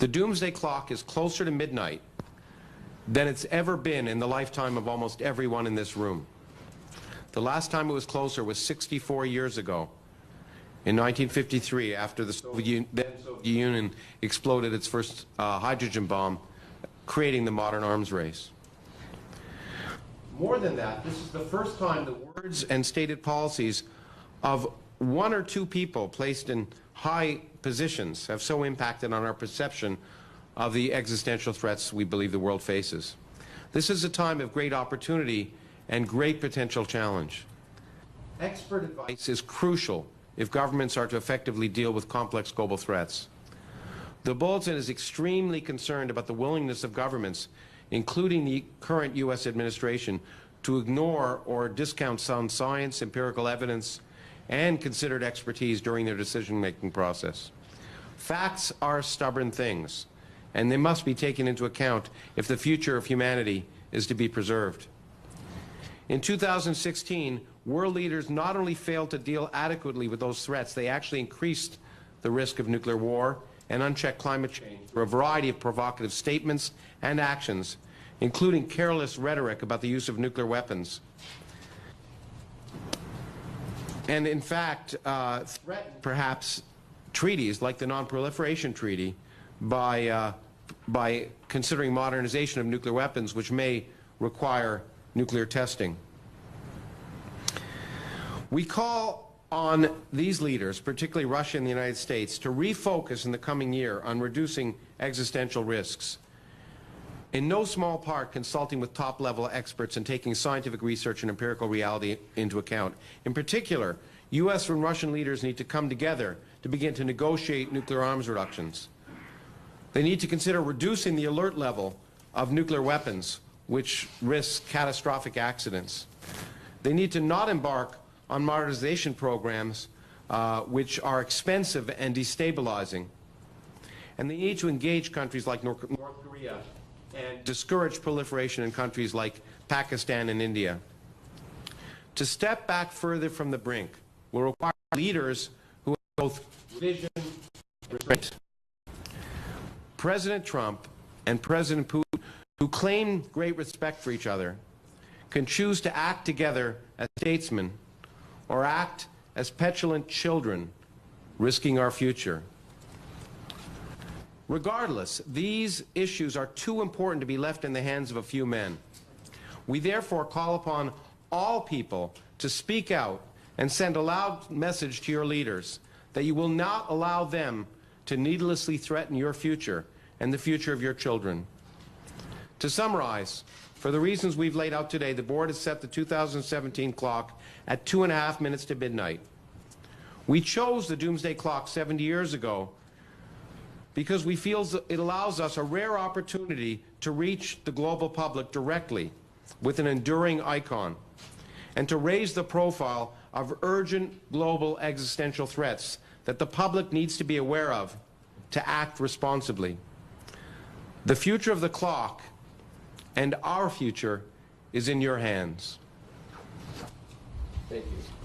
The doomsday clock is closer to midnight than it's ever been in the lifetime of almost everyone in this room. The last time it was closer was 64 years ago, in 1953, after the Soviet Union exploded its first hydrogen bomb, creating the modern arms race. More than that, this is the first time the words and stated policies of one or two people placed in high positions have so impacted on our perception of the existential threats we believe the world faces. This is a time of great opportunity and great potential challenge. Expert advice is crucial if governments are to effectively deal with complex global threats. The Bulletin is extremely concerned about the willingness of governments, including the current U.S. administration, to ignore or discount sound science, empirical evidence, and considered expertise during their decision-making process. Facts are stubborn things, and they must be taken into account if the future of humanity is to be preserved. In 2016, world leaders not only failed to deal adequately with those threats, they actually increased the risk of nuclear war and unchecked climate change through a variety of provocative statements and actions, including careless rhetoric about the use of nuclear weapons. And in fact, threatened perhaps treaties like the Non-Proliferation Treaty by considering modernization of nuclear weapons, which may require nuclear testing. We call on these leaders, particularly Russia and the United States, to refocus in the coming year on reducing existential risks, in no small part consulting with top-level experts and taking scientific research and empirical reality into account. In particular, U.S. and Russian leaders need to come together to begin to negotiate nuclear arms reductions. They need to consider reducing the alert level of nuclear weapons, which risks catastrophic accidents. They need to not embark on modernization programs which are expensive and destabilizing. And they need to engage countries like North Korea and discourage proliferation in countries like Pakistan and India. To step back further from the brink will require leaders who have both vision and restraint. President Trump and President Putin, who claim great respect for each other, can choose to act together as statesmen or act as petulant children, risking our future. Regardless, these issues are too important to be left in the hands of a few men. We therefore call upon all people to speak out and send a loud message to your leaders that you will not allow them to needlessly threaten your future and the future of your children. To summarize, for the reasons we've laid out today, the board has set the 2017 clock at 2.5 minutes to midnight. We chose the doomsday clock 70 years ago because we feel it allows us a rare opportunity to reach the global public directly with an enduring icon and to raise the profile of urgent global existential threats that the public needs to be aware of to act responsibly. The future of the clock and our future is in your hands. Thank you.